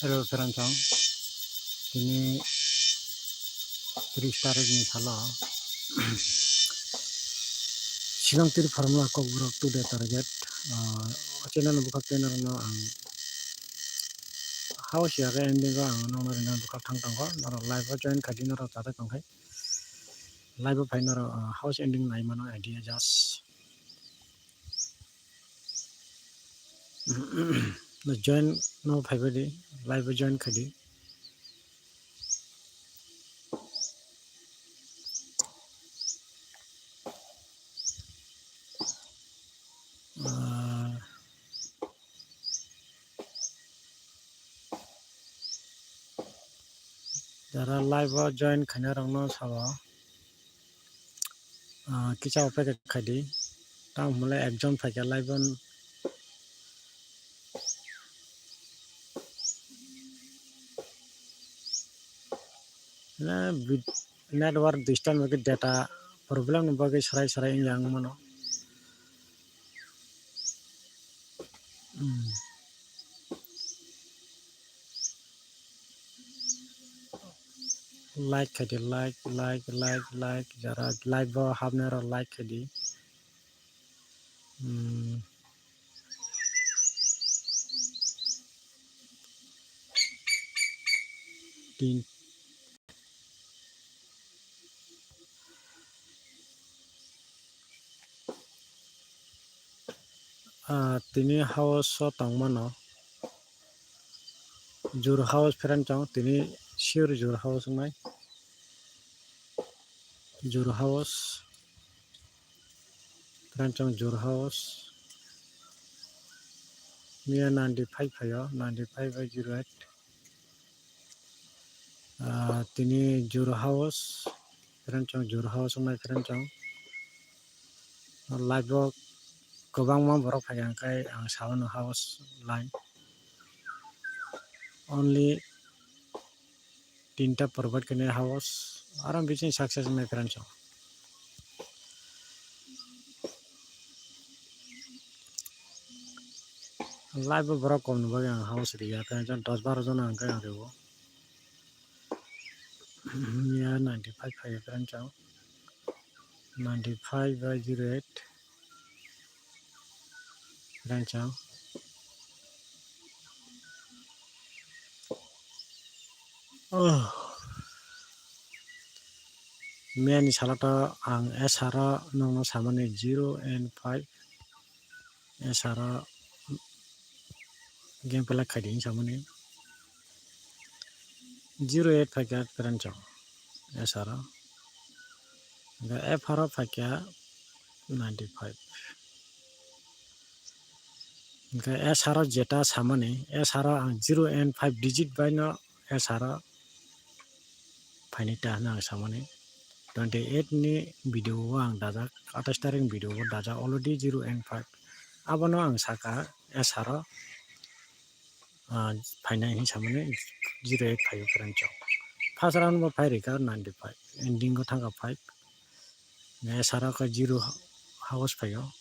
Terancang ini restart ini salah. Silang tiri formula kok berok tu dia target. Channel buka channel no house ya kan ending ko no no buka thang thang ko no live join kadi no tata kongkai. Live final house ending nai mano idea just. No join no phaibadi live join kadi. Jara live join khana rong no sawa kicha opeke khadi ta mule ekjon thake live na network distance bagi data problem bagi sarai yang mano like khadi like jara live habne ro like khadi tin tini house tangmano jur house friend chang tini sure jur house mai jur house friend chang jur house Mia 95 phayo 9508 tini jur house friend chang jur house mai friend chang live gobang ma borok phaiang kai ang sawan house line only tinta provide kene house aram biching success my friend chang live borok kom no bagi ang house riya kan jan 10-12 jon ang kai arebo Mia 95 phayo friend chang 9508 friend chang Mia ni salata ang SR no samane 0 and 5 SR game pala khadi samane 08 phaka friend chang SR the FR phaka 95 the SR jeta samane SR ang 0 and 5 digit by no SR phainita na samane 28 ni video ang dajak 28 taring video dajak already 0 and 5 abono ang saka SR phainai hi samane 08 phayo friend chang first round mo 5 rika 95 ending ko thanga 5 SR ka 0 house phayo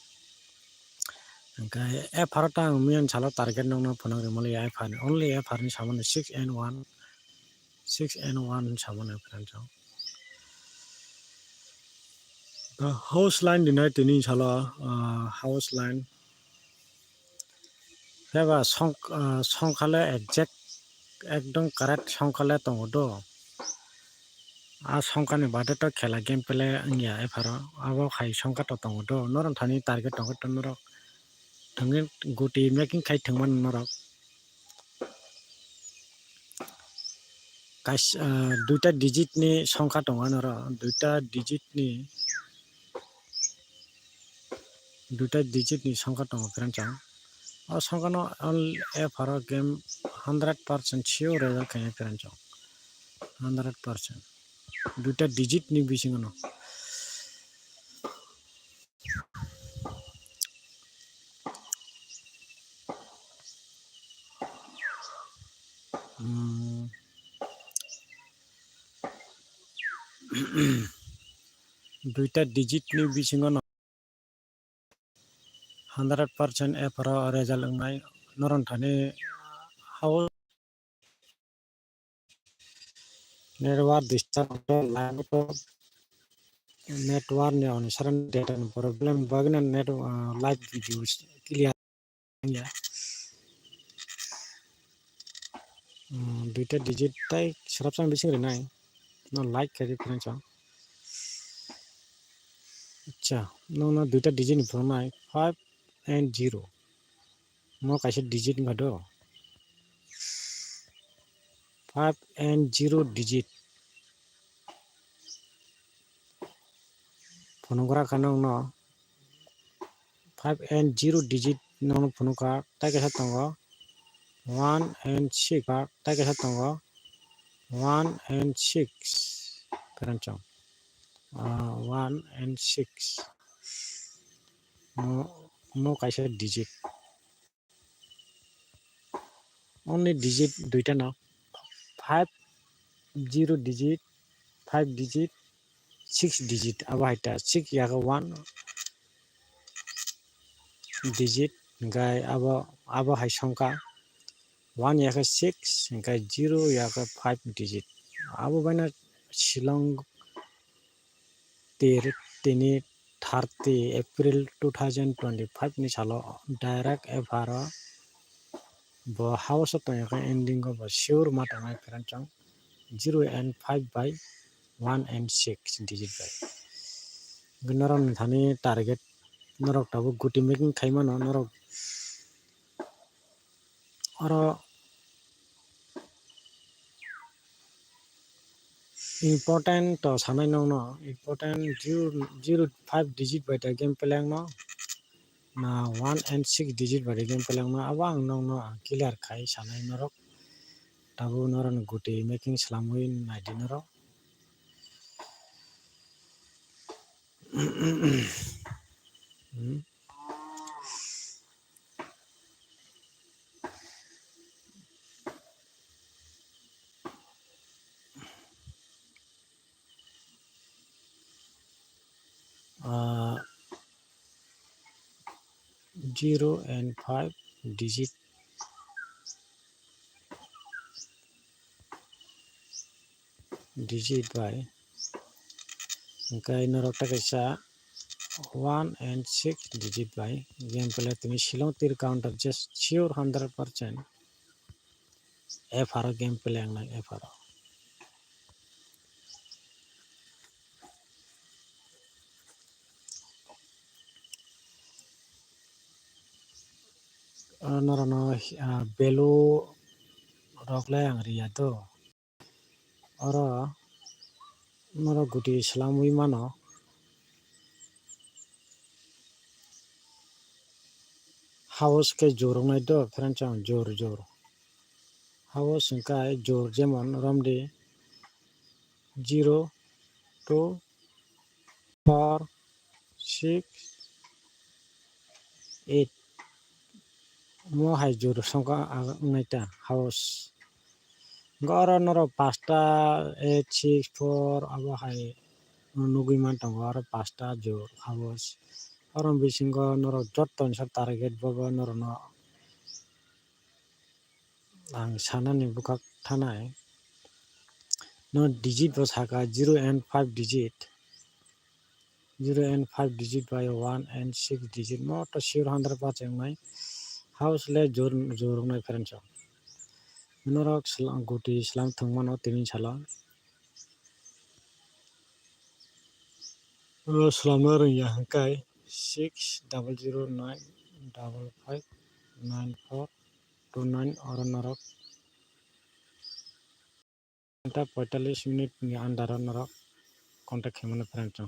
Okay, FR tang mian chalo target nong na phone remoli FR only FR ni samane 6 and 1 samane friend chang the house line dinai tini chalo house line heba songkhale exact ekdom correct songkhale tongodo songkani bade to khela game pele angya FR abo khai songka to tongodo noron thani target tongo to norok thangin guti making khai thangman norok kas duita digit ni songkha tonga noro duita digit ni songkha tongo friend chang songkha no FR game 100% sure result khai friend chang 100% duita digit ni bising no duita digit ni bising no 100% FR result ngai noron thani how network disturb network ni अनुसार data problem bagna net live videos clear ya duita digit tai serapsan bising renai no like kari friends acha no duita digit ni pronai 5 and 0 no kaisa digit ngado 5 and 0 digit phonograph kanong no 5 and 0 digit no phonograph tai kaisa tongo 1 and 6 tai kaisa tongo 1 and 6 friends 1 and 6 no kaisa digit only digit duita na 5 0 digit 5 digit 6 digit aba haita 6 yaga 1 digit gai aba hai songka 1 yaga 6 gai 0 yaga 5 digit abo baina silong tini 30 April 2025 ni salo direct evaro bo house to yaga ending go bo sure mata ngai peranchang 0 and 5 by 1 and 6 digit by gnaram thani target norok tabu guti making khaimano norok oro important to sanai no important 0 5 digit by the game pelang no na 1 and 6 digit by the game pelang no abang no clear khai sanai norok tabu noron guti making slamui naidi norok uh, 0 and 5 digit by kai norok ta kaisa 1 and 6 digit by game play tumi silong tir counter just sure 100% FR game play ang nang FR norono belu roklay ang riya to oro noro guti slamui mano house ke jorong nai do franchang jor house kai jor jemon romdi 0 2 4 6 8 mo hai jor songka naita house goro noro pasta 8 6 4 abo hai nugui man tongo aro pasta jor house orom bisingo noro jotton sa target bobo noro no ang sanani bukak thanai no digit bo saka 0 and 5 digit 0 and 5 digit by 1 and 6 digit mo to sure 100% nai house le jor nai friends norok slang guti slang thongmano tini sala slamno rya kai 6009559429 or norok ta 45 minit ni andar norok contact hemano friends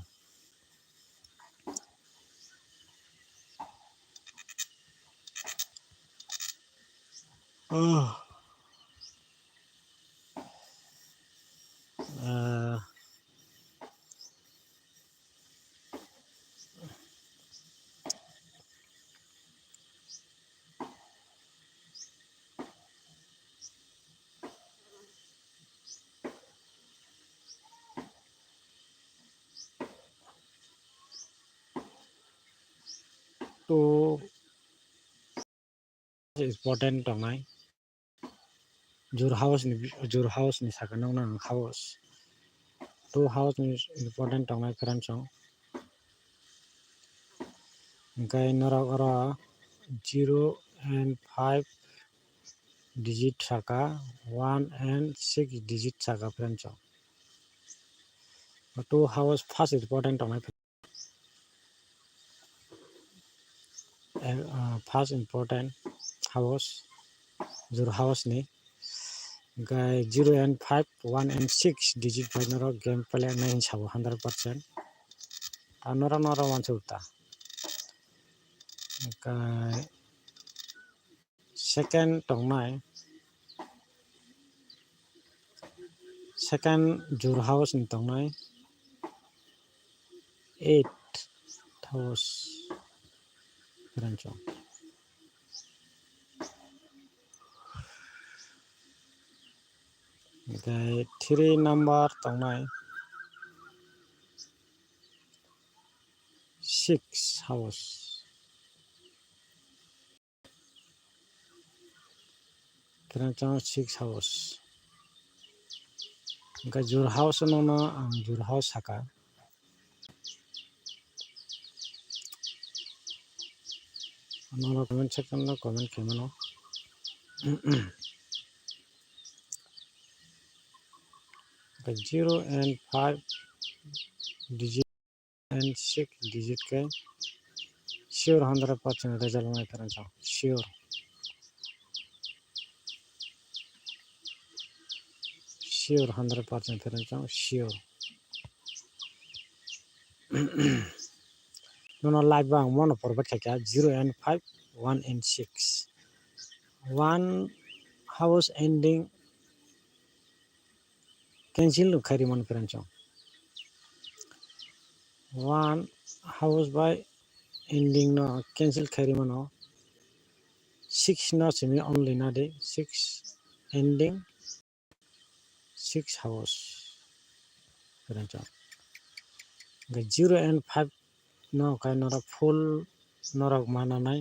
to important tongai jor house ni saka nang house two house ni important tongnai friend chong gai norok oro 0 and 5 digit saka 1 and 6 digit saka friend chong two house first important tongnai first important house jur house ni gai 0 and 5 1 and 6 digit by norok game play na hinsabo 100% nora mansubta gai second tongnai second jur house ni tongnai 8 house friend chong gai 3 number tongnai 6 house friend chong 6 house gai jur house no ang jur house saka no comment section no comment kemano 0 and 5 digit and 6 digit ke sure 100% result mai friend chong sure 100% friend chong sure no live bang mono forward kaka 0 and 5 1 and 6 one house ending cancel khari mon friend chong one house by ending no cancel khari mono 6 no semi only na de 6 ending 6 house friend chong 0 and 5 no kai nora full norok mana nai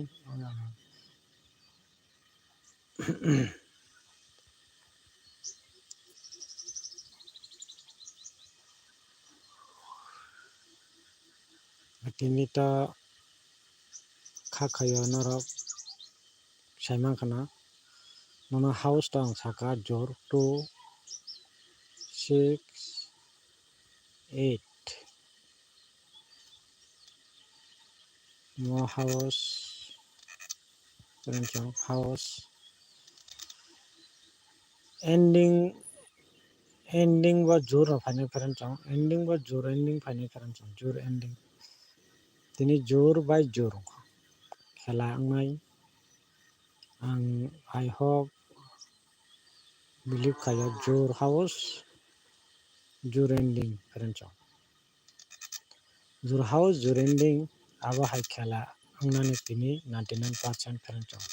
tinita khakhayo norok saimang kana nono house tang saka jor 2 6 8 no house friend chong house ending ba jor final friend chong ending ba jor ending final friend chong jor ending tini jor by jor khela angnai ang I hope believe kaya jor house jor ending friend chong jor house jor ending aba hai khela angnani tini 99% friend chong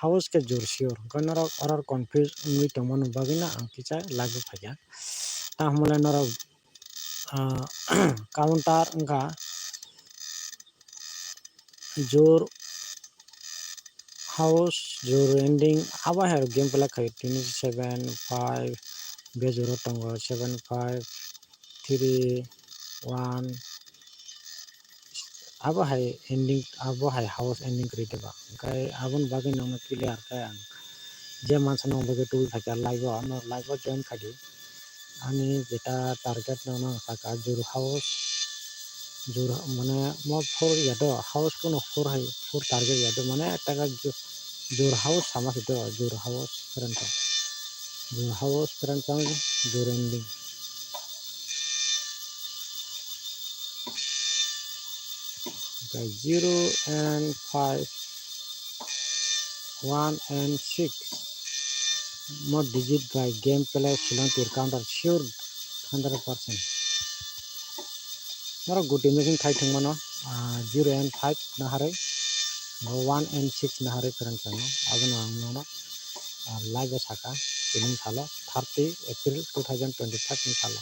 house ke jor sure gonoro oror confuse ungui tongmanu bagina ang kicha lagu phaja tahmole norok counter engka jor house jor ending aba her game play khai tini 7 5 be joro tongo 7 5 3 1 aba hai ending aba hai house ending kri deba kai abon bagin no clear kai ang je mansa no bage tu thaka live join khadi ani jeta target no saka jor house jor mane mo for yado house kono for hai for target yado mane taka jor house sama sito jor house friend jor ending okay 0 and 5 1 and 6 more digit by game play silang tir counter sure 100% maro guti making khai thangmano 0 and 5 na hare 1 and 6 na hare friend chang abono angno live saka tinin salo 30 April 2025 ni salo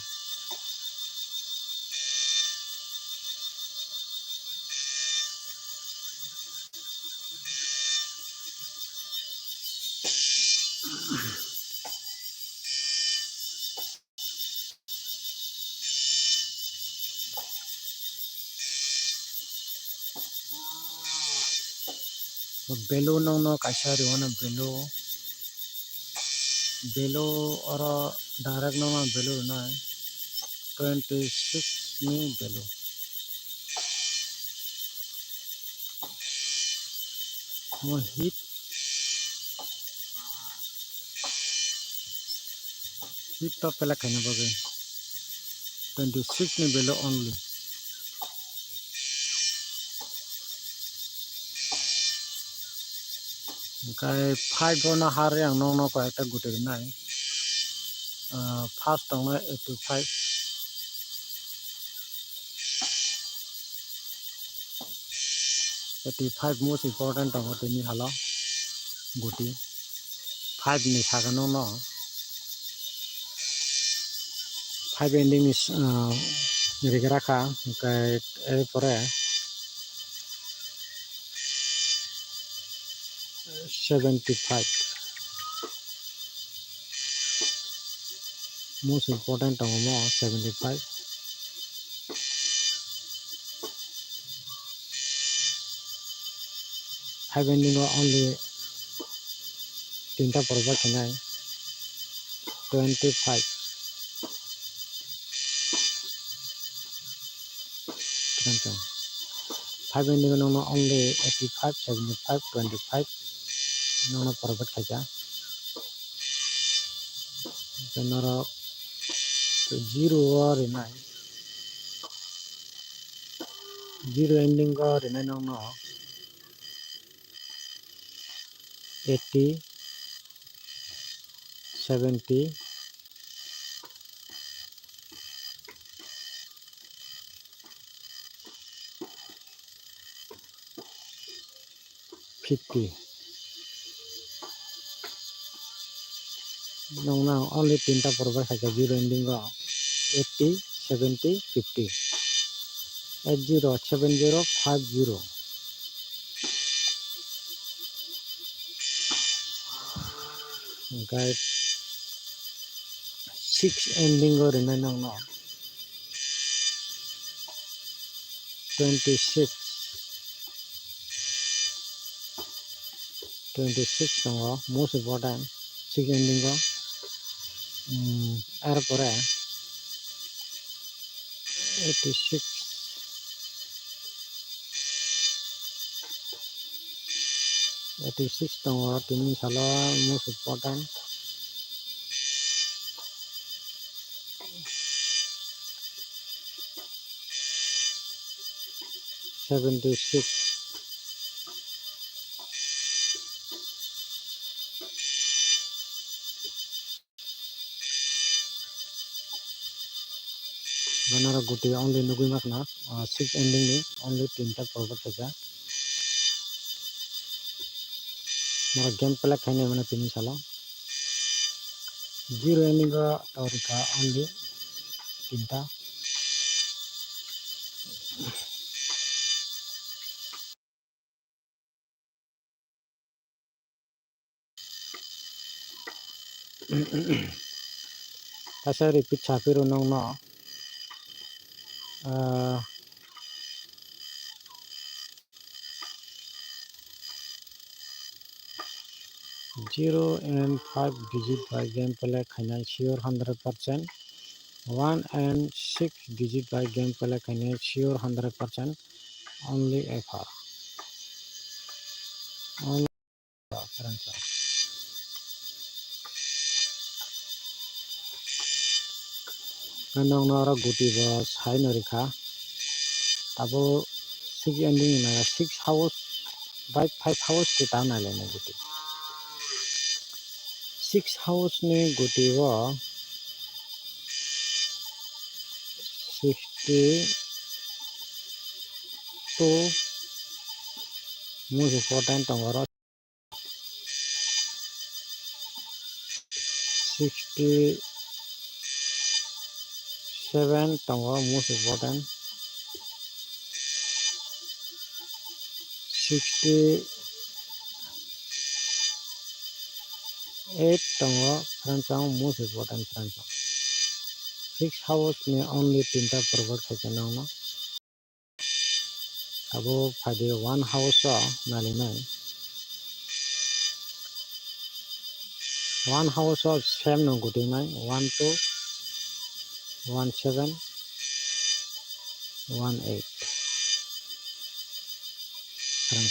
below no kaisa riwana below or direct no below na 26 ni below mo heat to pela khaina bage 26 ni below only kai 5 na hare ang no ko eta gute nai first tong 85 most important tong tini hala guti 5 ni sagano no 5 ending is rigara kai pore 75 most important tong mo 75 5 ending only tinta porba khanai 25 5 ending no only 85 75 25 no porba khaja tenora 0 or nai 0 ending or nai no 80 70 50 no only tinta porba khaja 0 ending 80 70 50 80 70 50 guide 6 ending or nai no 26 most important 6 ending erpore 86 tini sala most important 76 banara guti only nugui makna 6 ending ni only tinta porba khaja mara game play khaine mana tini sala 0 ending taurika only tinta tasa repeat chapiro nong no 0 and 5 digit by gameplay khaina sure 100%. 1 and 6 digit by gameplay khaina sure 100%. Only FR. Only FR. Kanong nara guti ba sai norika. Abo 6 ending na 6 house by 5 house kita na lena guti. 6 house ni guti wa 62 most important tongoro 67 tongoro most important 68 tongo franchang most important franchang 6 house ni only tinta provide khaja no abo phade 1 house nalinai one house of same no good in 1 2 1 7 1 8 karang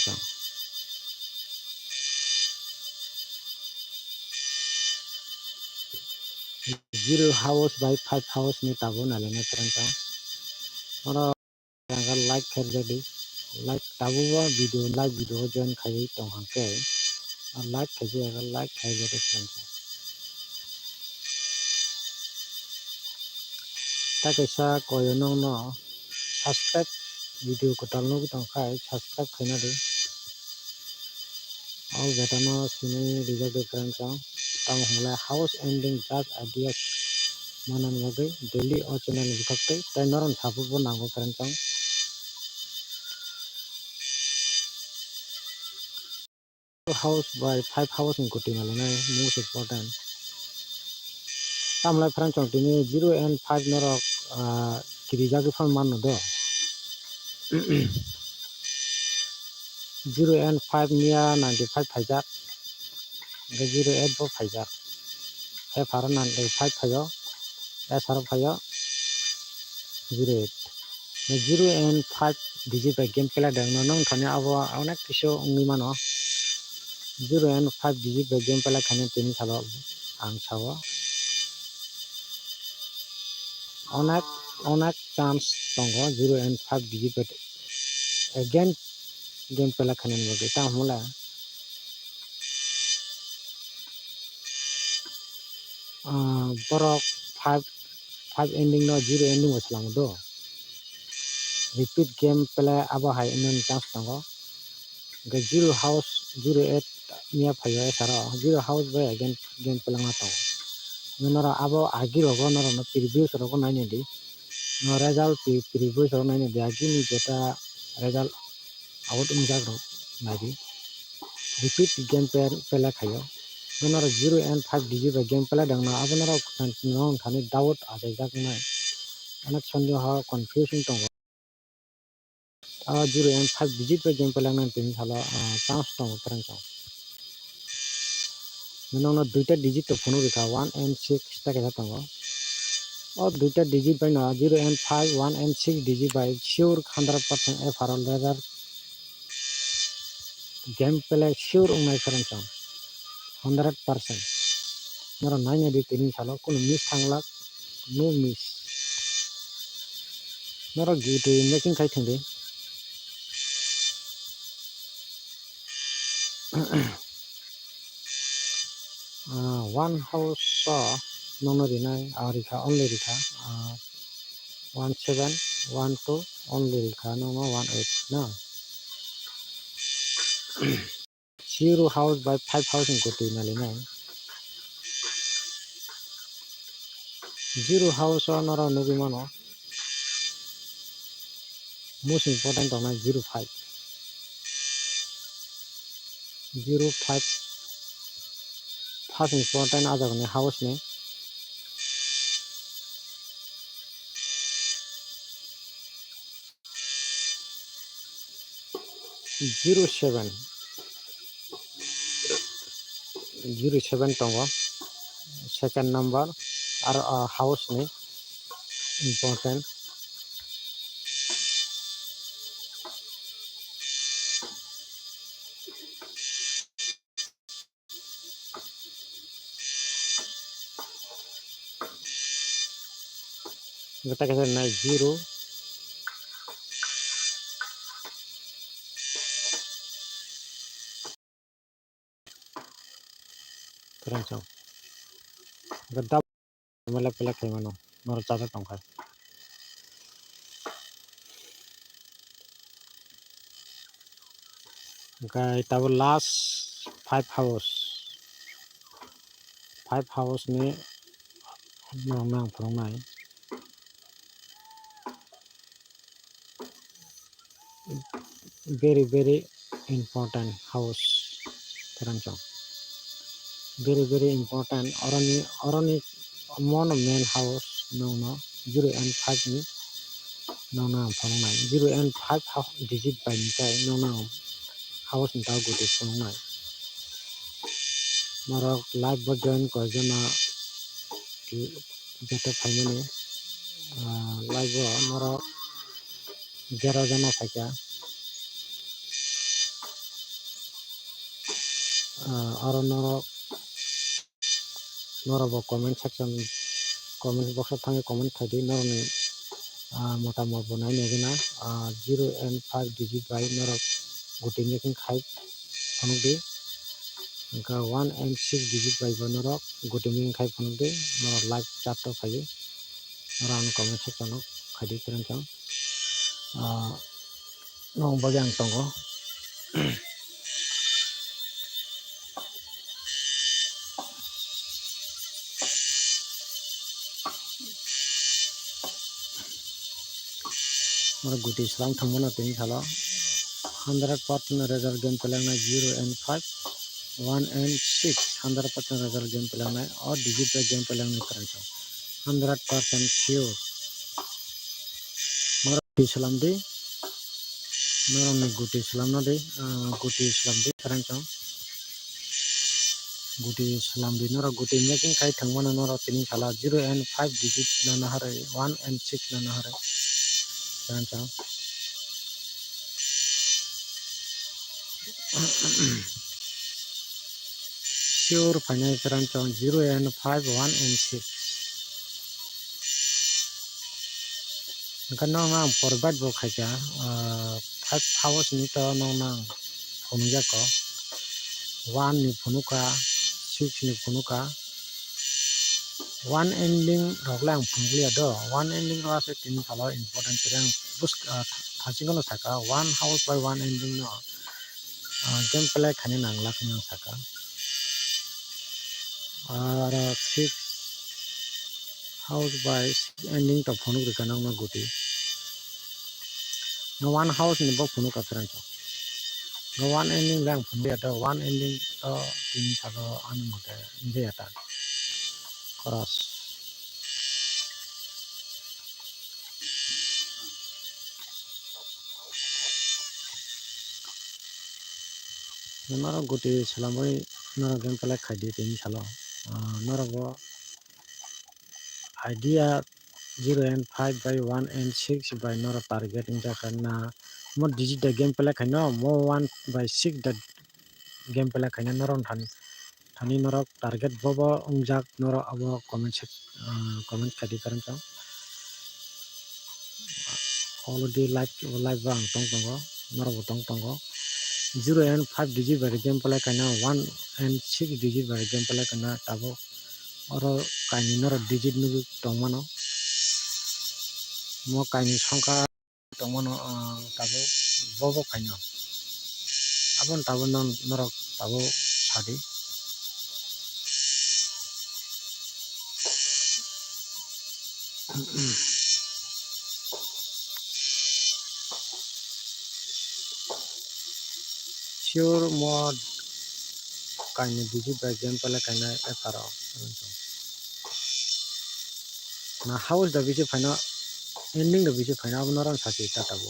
0 house by 5 house ni tabo na le na karang ora like kher jadi like tabo video join khai tong han ke like khaji like khai jadi karang ta kaisa koyo no subscribe video ko talno tong khai subscribe khaina de all betano sini reserve karang tang hula house ending just ideas manan bagai daily o channel bukakte tai noron sapu bo nango karang house by 5 house in kuting alana most important tamlai frank chong tini 0 and 5 norok kirija gi fan manu do 0 and 5 nia 95 phaijak 0 8 bo phaijak he pharo 95 phayo e saro phayo 0 8 0 and 5 digit by game play dang nong thani abo onek kiso ungni mano 0 and 5 digit by game play khane tini salo ang sawo onek chance tongo 0 and 5 digit by again game pela khanen bagi ta mula borok 5 ending no 0 ending waslang do repeat game pela abo hai non chance tongo ga 0 house 0 8 nia phayo sara 0 house by again game pela ma to nora abo agi rogo nora no previous rogo nai ne di no result previous rogo nai ne di agi ni jeta result out umjak ro nadi repeat game pela khayo nora 0 and 5 digit by game pela dang na abo nora non thani doubt ajai jak nai anak sonjo ha confusion tongo 0 and 5 digit by game pela nang tin sala chance tongo karang chong nong duita digit to phone rekha 1 and 6 ta ka tongo or duita digit by na 0 and 5 1 and 6 digit by sure 100% f are leather game pela sure ungai karang chong 100% nora nai ne di tin sala kono miss thangla no miss nora gitu making khai thinde one house nono rinai arika only rika 1 7 1 2 only rika no 1 8 na 0 house by 5,000 koti nalinai 0 house nora nubi mano most important on 0 5 0 5 first important ada ne house ne 0 7 0 7 tongo second number ar house ne important gata kasa na 0 kurang chong gata mala pela khai mano nor chata tongkai okay tabo last 5 house ni nang prongnai very important house karang chong very important oroni mon main house no 0 and 5 ni no prongnai 0 and 5 digit by ni kai no house ni ta go de prongnai Norok live bo join ko jona jete phalmani live bo norok 11 jona thaika aro norok bo comment section comment box thangi comment thadi noroni motamot bo nai negina 0 and 5 digit by norok guti making khai phonokdi ka 1 and 6 digit by bo norok guti making khai phonokdi norok live chat to khai norok comment section khadi krangchang nong bagi ang tongo norok guti islam thangmano tini salo 100% result game pelangna 0 and 5 1 and 6 100% result game pelangna or digit by game pelangna krangchang 100% sure norok islam di norok ni guti islam na di guti islam di krangchang guti islam di norok guti making kai thangmano norok tini sala 0 and 5 digit na nahare 1 and 6 na nahare krangchang sure final krangchang 0 and 5 1 and 6 Kan nang provide bo khaja 5 hours ni to nang phonja ko 1 ni phonuka 6 ni phonuka 1 ending roklang phunglia do 1 ending ro ase tin salo important terang bus thachingolo saka 1 house by 1 ending no game play khani nang lak nang saka ar 6 house by ending to phonu kanang na guti no 1 house ni bo phonuka terang no 1 ending lang phunu ya do 1 ending to tin salo an mote inde ata cross naro guti salamoi naro game play khadi tin salo naro bo idea 0 and 5 by 1 and 6 by noro target in na mo digital game play khaino mo 1 by 6 that game play khaino noro thani noro target bobo ungjak noro abo comment khadi karan chang already live bang tong tongo noro botong tongo 0 and 5 digit by game play khaino 1 and 6 digit by game play kana tabo oro kaini noro digit nu tongmano mo kaini songkha tongmano tabo bobo khaino abon tabo norok tabo sadi sure mo kaini digit by game play kaina efaro na house da bisi phaina ending da bisi phaina abo noron sati tatabo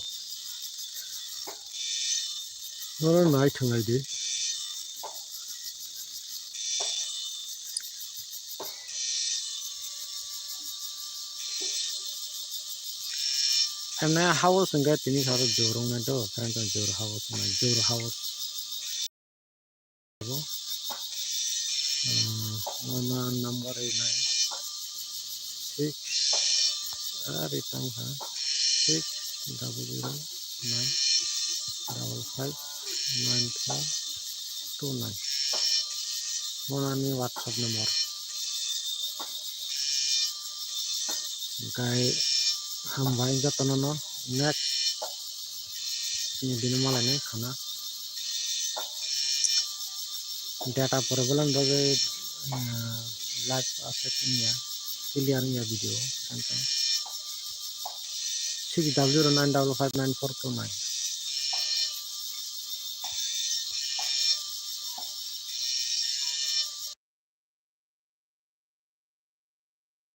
noron nai thangai di emne house nga tini saro jorong na do karanta jor house abo nona number nai 6 itang ha 6 double 0 9 double 5 9 4 2 9 mona ni WhatsApp number kai hambai jatono no next ni dinamala ne khana data problem bage live asset nya clear nya video kantan 6 0 9 5 9 4 2 9